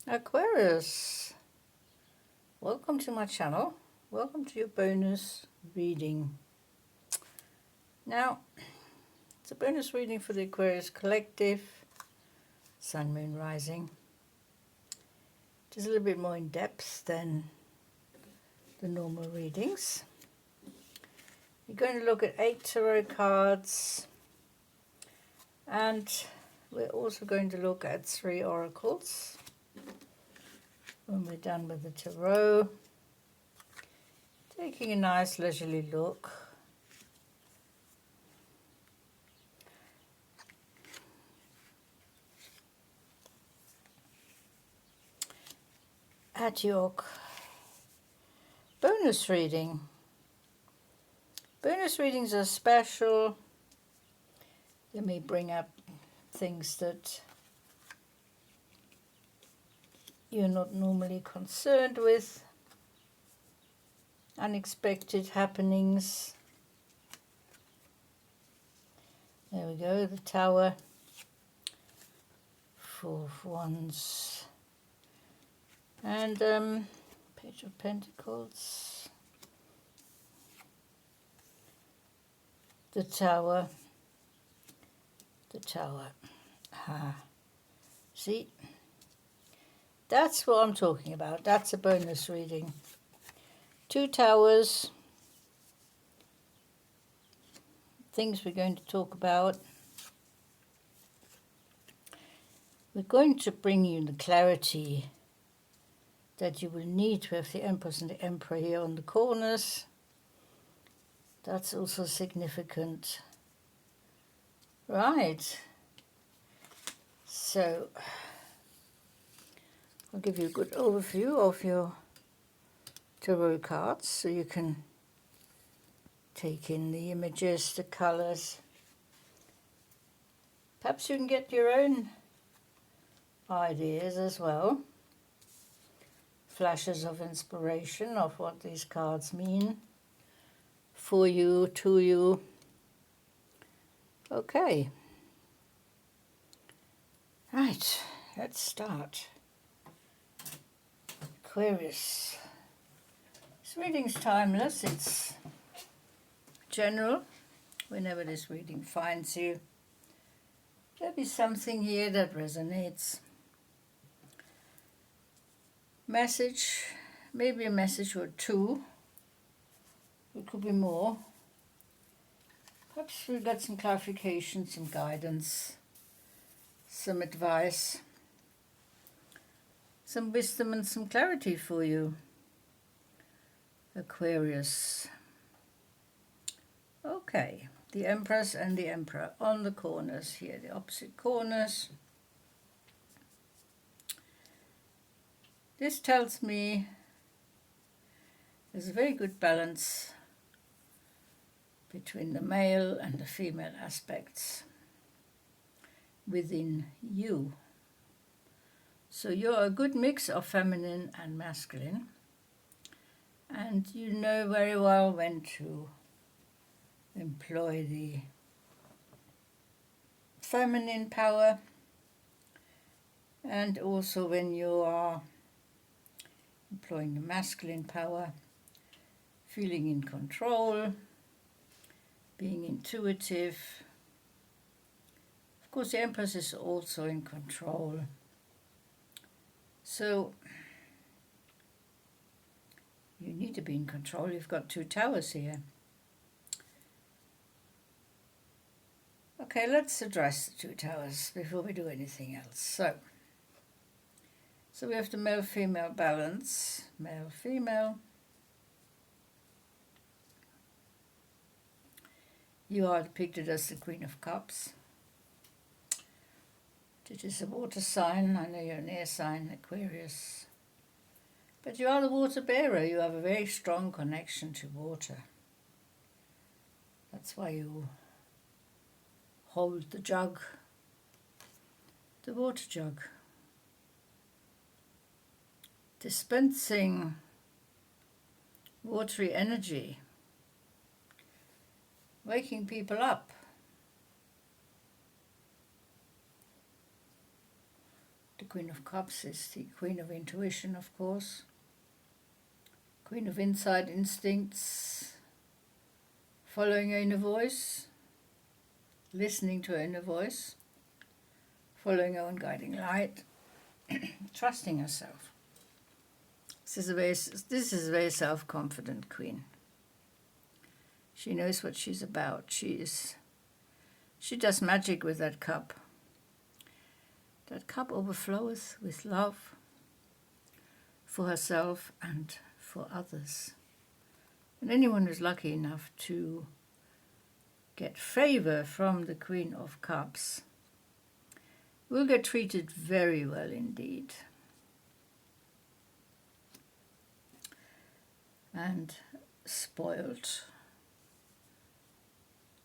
Aquarius, welcome to my channel. Welcome to your bonus reading. Now, it's a bonus reading for the Aquarius Collective, Sun, Moon, Rising. It is a little bit more in depth than the normal readings. You're going to look at 8 tarot cards, and we're also going to look at 3 oracles. When we're done with the tarot, taking a nice leisurely look at your bonus reading. Bonus readings are special. They may bring up things that you're not normally concerned with, unexpected happenings. There we go, the Tower, 4 of Wands, and Page of Pentacles, the Tower, See? That's what I'm talking about. That's a bonus reading. 2 towers. Things we're going to talk about. We're going to bring you the clarity that you will need to have the Empress and the Emperor here on the corners. That's also significant. Right. So I'll give you a good overview of your tarot cards so you can take in the images, the colors. Perhaps you can get your own ideas as well. Flashes of inspiration of what these cards mean for you, to you. Okay. Right, let's start. Aquarius. This reading's timeless. It's general. Whenever this reading finds you, there'll be something here that resonates. Message, maybe a message or 2. It could be more. Perhaps we've got some clarification, some guidance, some advice, some wisdom and some clarity for you, Aquarius. Okay, the Empress and the Emperor on the corners here, the opposite corners. This tells me there's a very good balance between the male and the female aspects within you. So you're a good mix of feminine and masculine, and you know very well when to employ the feminine power, and also when you are employing the masculine power, feeling in control, being intuitive. Of course, the Empress is also in control. So you need to be in control. You've got 2 towers here. Okay, let's address the 2 towers before we do anything else. So we have the male-female balance, male-female. You are depicted as the Queen of Cups. It is a water sign. I know you're an air sign, Aquarius. But you are the water bearer. You have a very strong connection to water. That's why you hold the jug, the water jug. Dispensing watery energy, waking people up, The Queen of Cups is the Queen of Intuition, of course. Queen of Inside Instincts, following her inner voice, listening to her inner voice, following her own guiding light, trusting herself. This is a very self-confident queen. She knows what she's about. She does magic with that cup. That cup overflows with love for herself and for others. And anyone who's lucky enough to get favor from the Queen of Cups will get treated very well indeed. And spoiled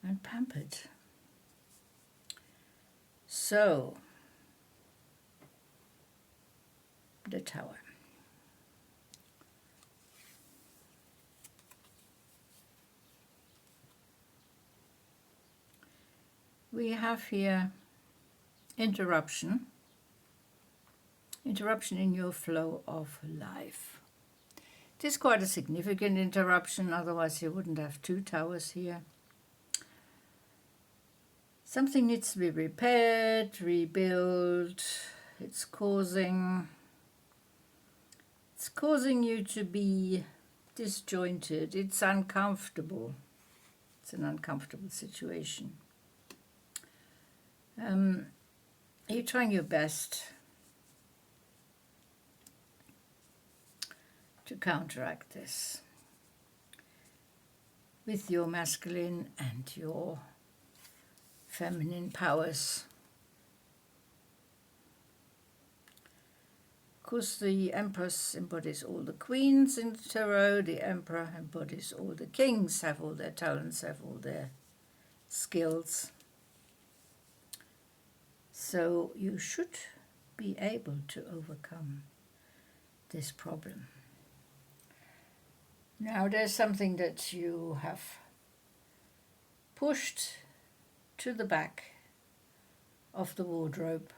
and pampered. So, the Tower. We have here interruption in your flow of life. It is quite a significant interruption, otherwise you wouldn't have two towers here. Something needs to be repaired, rebuilt. It's causing you to be disjointed. It's uncomfortable. It's an uncomfortable situation. You're trying your best to counteract this with your masculine and your feminine powers. Of course, the Empress embodies all the queens in the tarot. The Emperor embodies all the kings, have all their talents, have all their skills. So you should be able to overcome this problem. Now there's something that you have pushed to the back of the wardrobe.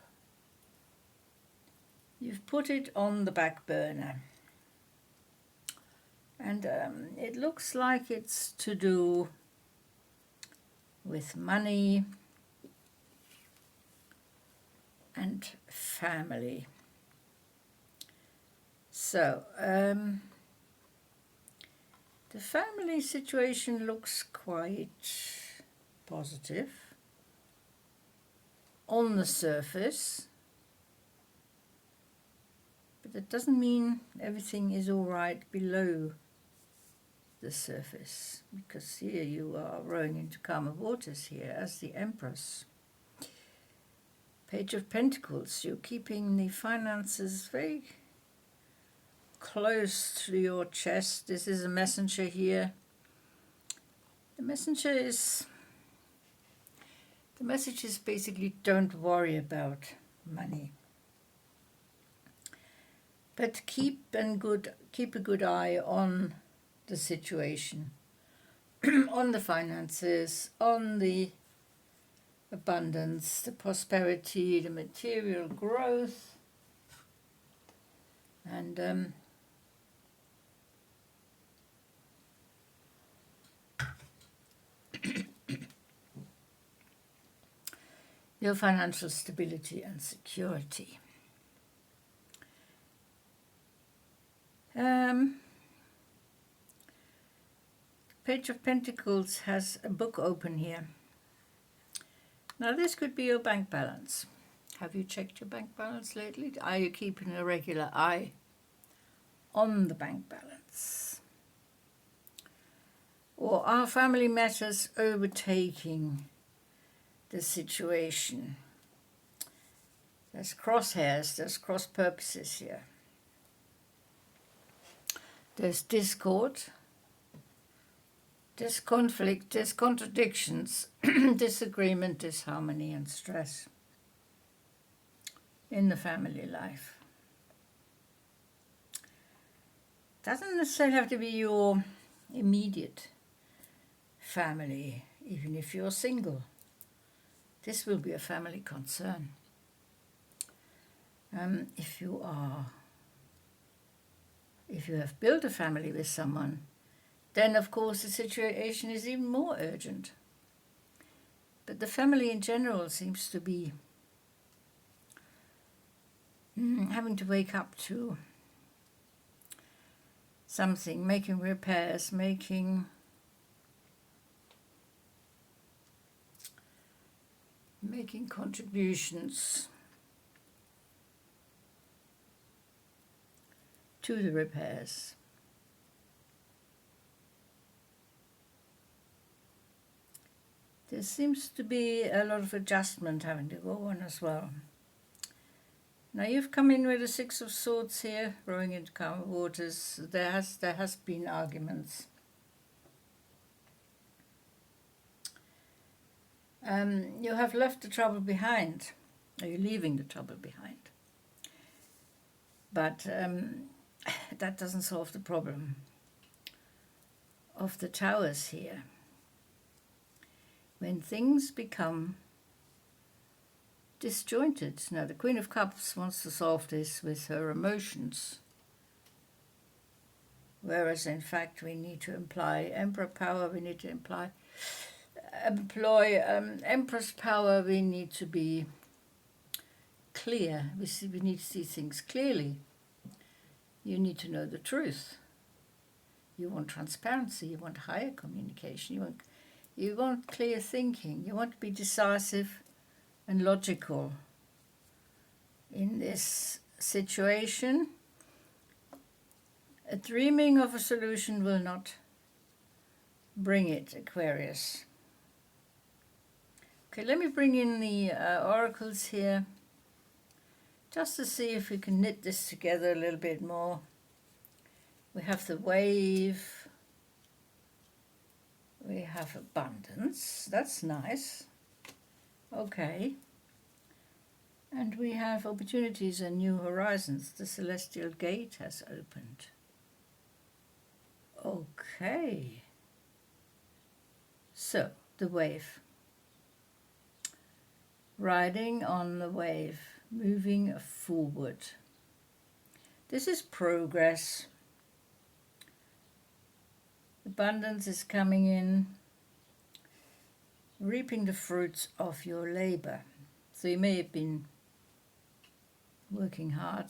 You've put it on the back burner. And it looks like it's to do with money and family. So, the family situation looks quite positive on the surface, but that doesn't mean everything is all right below the surface, because here you are rowing into calmer waters here as the Empress. Page of Pentacles, you're keeping the finances very close to your chest. This is a messenger here. The message is basically don't worry about money, but keep a good eye on the situation, on the finances, on the abundance, the prosperity, the material growth, and your financial stability and security. Page of Pentacles has a book open here. Now this could be your bank balance. Have you checked your bank balance lately? Are you keeping a regular eye on the bank balance? Or are family matters overtaking the situation? There's crosshairs, there's cross purposes here. There's discord, there's conflict, there's contradictions, disagreement, disharmony and stress in the family life. Doesn't necessarily have to be your immediate family, even if you're single. This will be a family concern. If you have built a family with someone, then of course the situation is even more urgent. But the family in general seems to be having to wake up to something, making repairs, making contributions to the repairs. There seems to be a lot of adjustment having to go on as well. Now you've come in with the Six of Swords here, rowing into calmer waters. There has been arguments. You have left the trouble behind, or you're leaving the trouble behind. But that doesn't solve the problem of the Towers here. When things become disjointed. Now the Queen of Cups wants to solve this with her emotions, whereas in fact we need to employ Emperor power, we need to employ Empress power, we need to be clear, we need to see things clearly. You need to know the truth. You want transparency, you want higher communication, you want clear thinking, you want to be decisive and logical in this situation. Dreaming of a solution will not bring it, Aquarius. Okay, let me bring in the oracles here, just to see if we can knit this together a little bit more. We have the wave, we have abundance, that's nice. Okay. And we have opportunities and new horizons. The celestial gate has opened. Okay. So, the wave. Riding on the wave, moving forward. This is progress. Abundance is coming in. Reaping the fruits of your labor. So you may have been working hard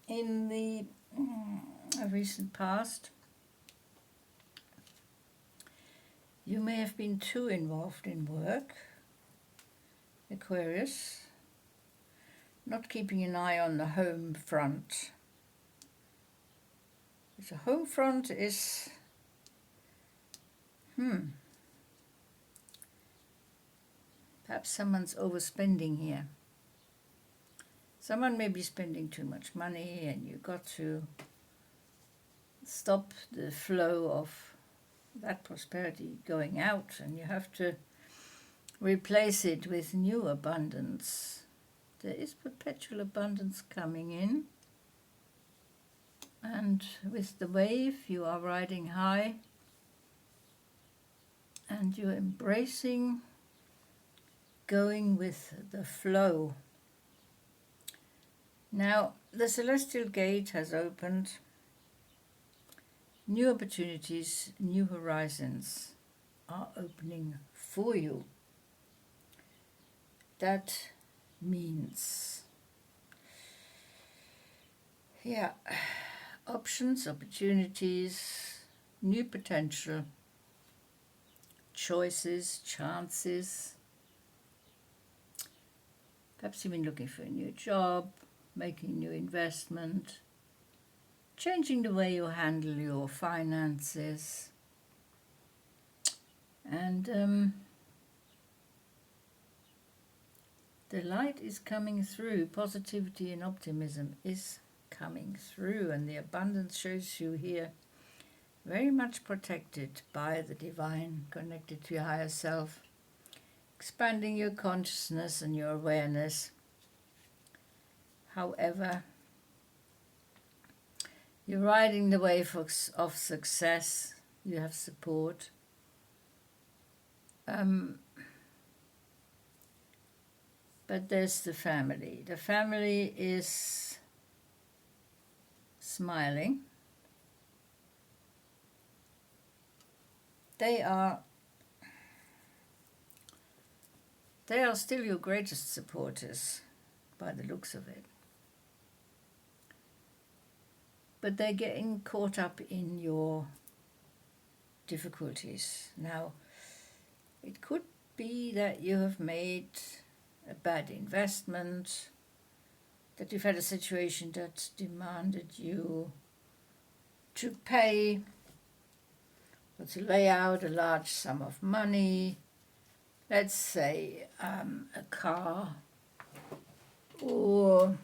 in the recent past. You may have been too involved in work, Aquarius, not keeping an eye on the home front. The home front is perhaps someone's overspending here. Someone may be spending too much money and you've got to stop the flow of that prosperity going out, and you have to replace it with new abundance. There is perpetual abundance coming in, and with the wave you are riding high and you're embracing going with the flow. Now the celestial gate has opened. New opportunities, new horizons are opening for you. That means, options, opportunities, new potential, choices, chances. Perhaps you've been looking for a new job, making a new investment, changing the way you handle your finances. And the light is coming through. Positivity and optimism is coming through, and the abundance shows you here very much protected by the divine, connected to your higher self, expanding your consciousness and your awareness. However, you're riding the wave of success. You have support. But there's the family. The family is smiling. They are still your greatest supporters, by the looks of it. But they're getting caught up in your difficulties. Now, it could be that you have made a bad investment, that you've had a situation that demanded you to pay or to lay out a large sum of money, let's say a car, or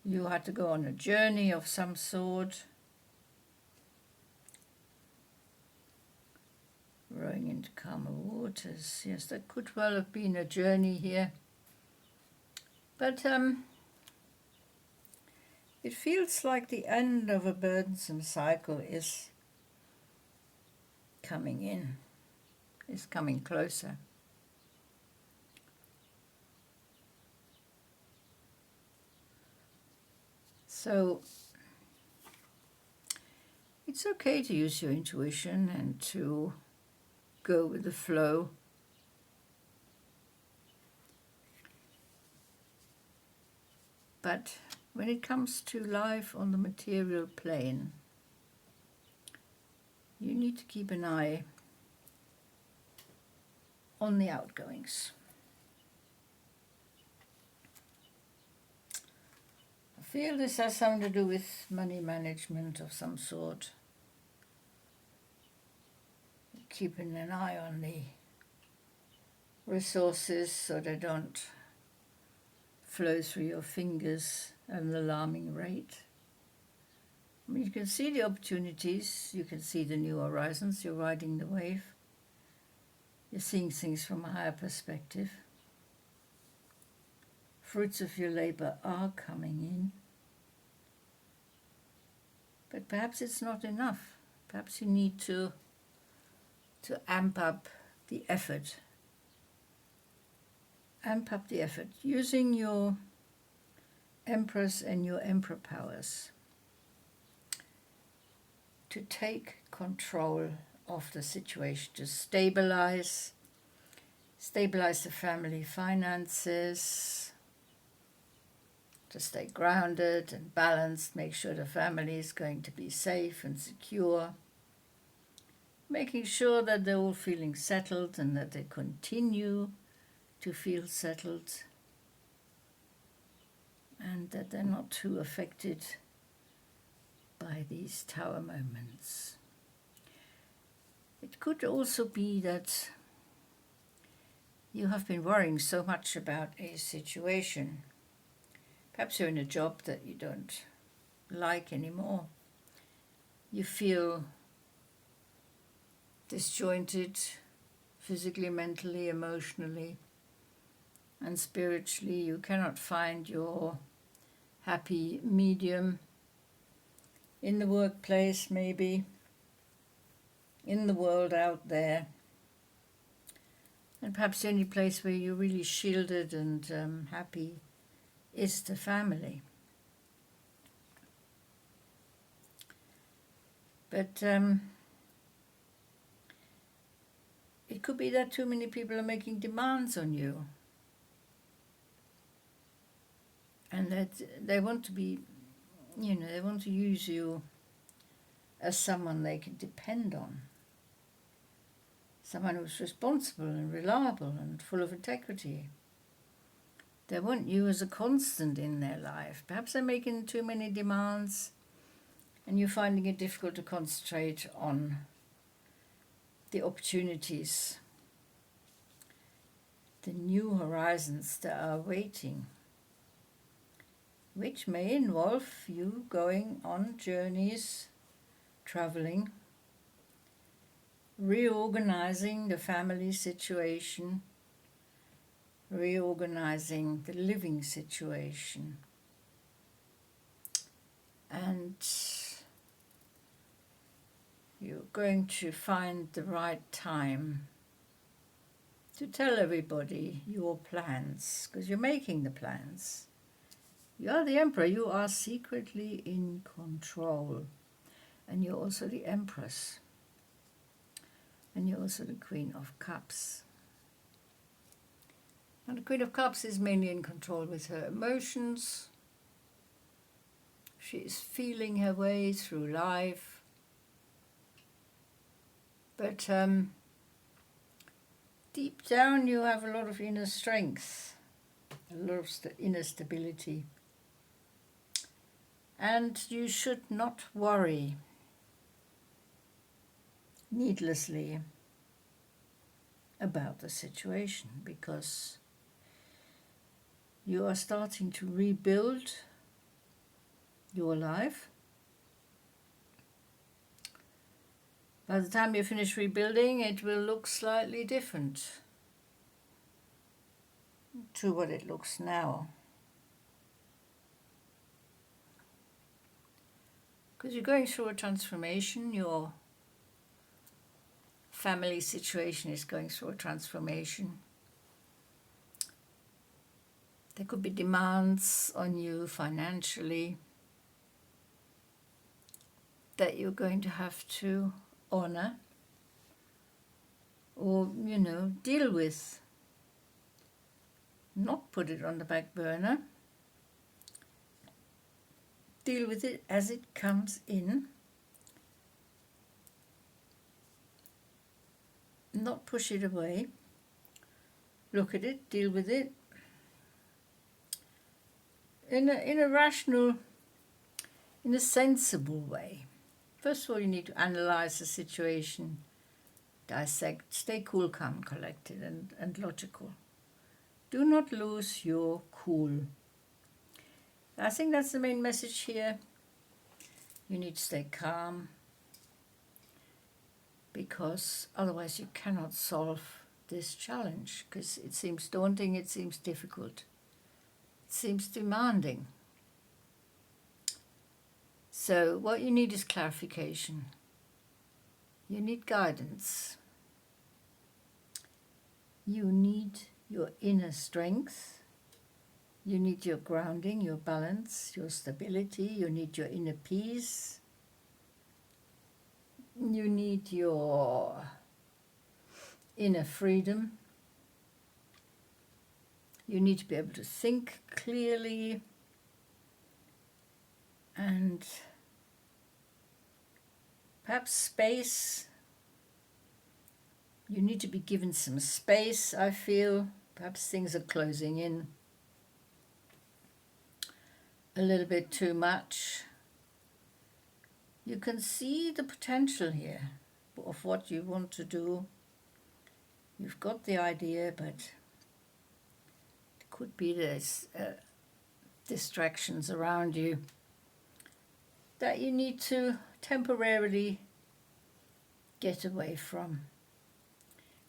you had to go on a journey of some sort, rowing into calmer waters. Yes, that could well have been a journey here. But it feels like the end of a burdensome cycle is coming in, is coming closer. So it's okay to use your intuition and to go with the flow. But when it comes to life on the material plane, you need to keep an eye on the outgoings. I feel this has something to do with money management of some sort. Keeping an eye on the resources so they don't flow through your fingers at an alarming rate. I mean, you can see the opportunities, you can see the new horizons, you're riding the wave. You're seeing things from a higher perspective. Fruits of your labor are coming in. But perhaps it's not enough. Perhaps you need to amp up the effort. Amp up the effort using your Empress and your Emperor powers to take control of the situation, to stabilize the family finances, to stay grounded and balanced, make sure the family is going to be safe and secure, making sure that they're all feeling settled and that they continue to feel settled and that they're not too affected by these tower moments. It could also be that you have been worrying so much about a situation. Perhaps you're in a job that you don't like anymore. You feel disjointed physically, mentally, emotionally, and spiritually. You cannot find your happy medium in the workplace, maybe, in the world out there. And perhaps the only place where you're really shielded and happy is the family. But it could be that too many people are making demands on you. And that they want to be, they want to use you as someone they can depend on. Someone who's responsible and reliable and full of integrity. They want you as a constant in their life. Perhaps they're making too many demands and you're finding it difficult to concentrate on the opportunities, the new horizons that are waiting, which may involve you going on journeys, traveling, reorganizing the family situation, reorganizing the living situation. And you're going to find the right time to tell everybody your plans, because you're making the plans. You are the Emperor. You are secretly in control. And you're also the Empress. And you're also the Queen of Cups. And the Queen of Cups is mainly in control with her emotions. She is feeling her way through life. But deep down you have a lot of inner strength, a lot of inner stability. And you should not worry needlessly about the situation, because you are starting to rebuild your life. By the time you finish rebuilding, it will look slightly different to what it looks now. Because you're going through a transformation, your family situation is going through a transformation. There could be demands on you financially that you're going to have to honor or, deal with. Not put it on the back burner. Deal with it as it comes in. Not push it away. Look at it, deal with it. In a rational, in a sensible way. First of all, you need to analyze the situation, dissect, stay cool, calm, collected, and logical. Do not lose your cool. I think that's the main message here. You need to stay calm, because otherwise you cannot solve this challenge, because it seems daunting, it seems difficult, it seems demanding. So what you need is clarification. You need guidance. You need your inner strength. You need your grounding, your balance, your stability. You need your inner peace. You need your inner freedom. You need to be able to think clearly, and perhaps space. You need to be given some space, I feel. Perhaps things are closing in a little bit too much. You can see the potential here of what you want to do. You've got the idea, but it could be there's distractions around you that you need to temporarily get away from.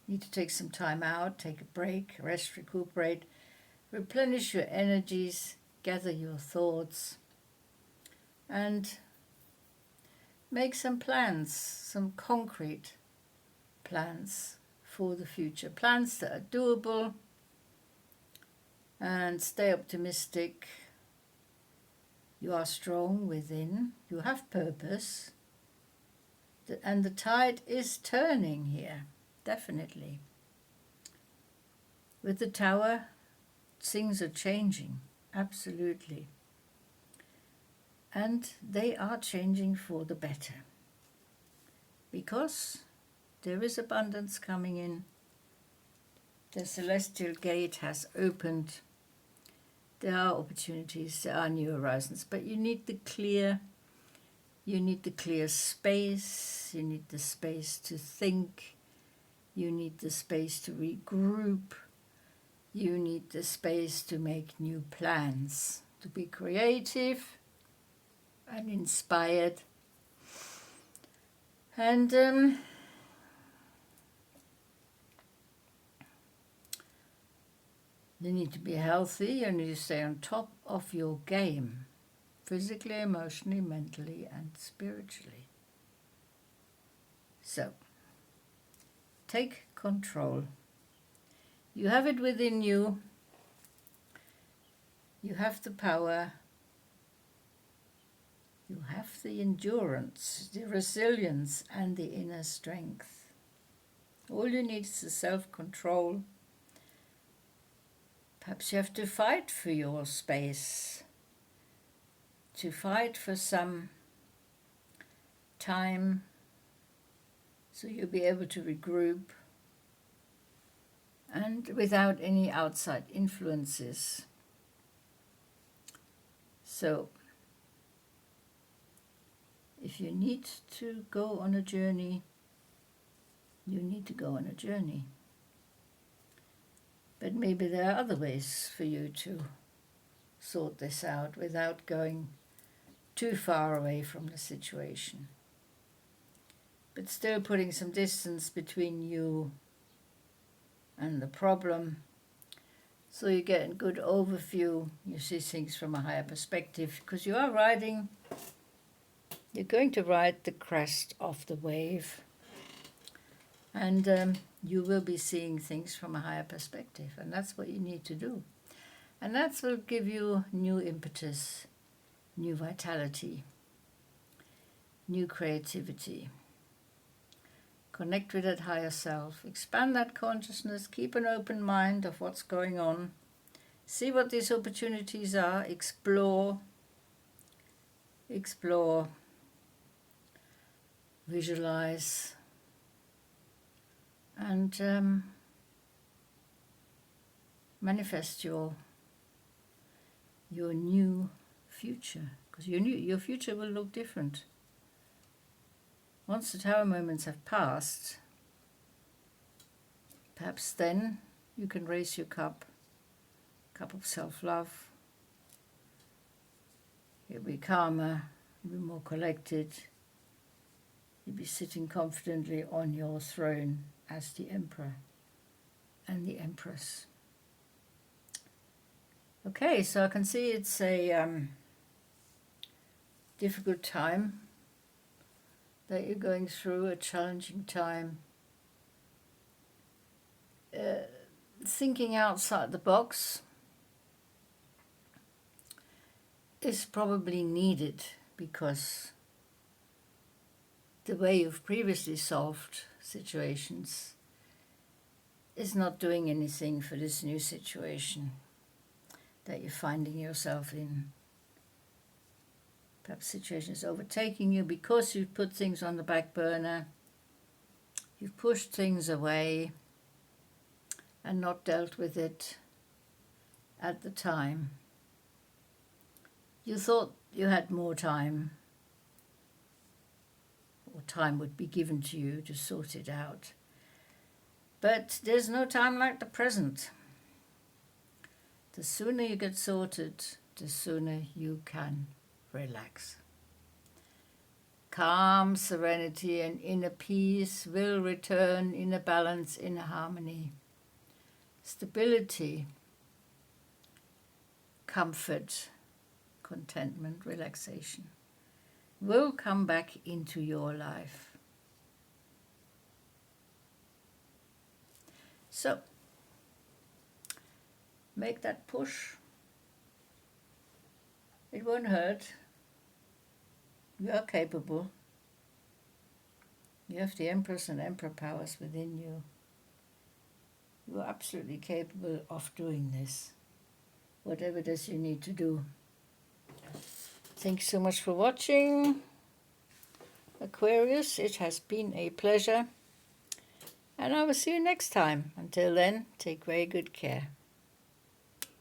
You need to take some time out, take a break, rest, recuperate, replenish your energies, gather your thoughts, and make some plans, some concrete plans for the future. Plans that are doable, and stay optimistic. You are strong within. You have purpose. And the tide is turning here, definitely. With the Tower, things are changing, absolutely. And they are changing for the better. Because there is abundance coming in. The celestial gate has opened. There are opportunities, there are new horizons, but you need the clear space, you need the space to think, you need the space to regroup, you need the space to make new plans, to be creative and inspired. And you need to be healthy, you need to stay on top of your game, physically, emotionally, mentally, and spiritually. So, take control. You have it within you. You have the power. You have the endurance, the resilience, and the inner strength. All you need is the self-control. Perhaps you have to fight for your space, to fight for some time, so you'll be able to regroup, and without any outside influences. So, if you need to go on a journey, you need to go on a journey. But maybe there are other ways for you to sort this out without going too far away from the situation. But still putting some distance between you and the problem, so you get a good overview, you see things from a higher perspective, because you are you're going to ride the crest of the wave, and you will be seeing things from a higher perspective, and that's what you need to do. And that will give you new impetus, new vitality, new creativity. Connect with that higher self, expand that consciousness, keep an open mind of what's going on, see what these opportunities are, explore, visualize, and manifest your new future, because your future will look different. Once the tower moments have passed, perhaps then you can raise your cup of self-love. You'll be calmer, you'll be more collected, you'll be sitting confidently on your throne as the Emperor and the Empress. Okay, so I can see it's a difficult time that you're going through, a challenging time. Thinking outside the box is probably needed, because the way you've previously solved situations is not doing anything for this new situation that you're finding yourself in. Perhaps situation is overtaking you because you've put things on the back burner, you've pushed things away and not dealt with it at the time. You thought you had more time, or time would be given to you to sort it out. But there's no time like the present. The sooner you get sorted, the sooner you can relax. Calm, serenity, and inner peace will return, inner balance, inner harmony. Stability, comfort, contentment, relaxation will come back into your life. So, make that push. It won't hurt. You are capable. You have the Empress and Emperor powers within you. You are absolutely capable of doing this, whatever it is you need to do. Thanks so much for watching, Aquarius. It has been a pleasure, and I will see you next time. Until then, take very good care.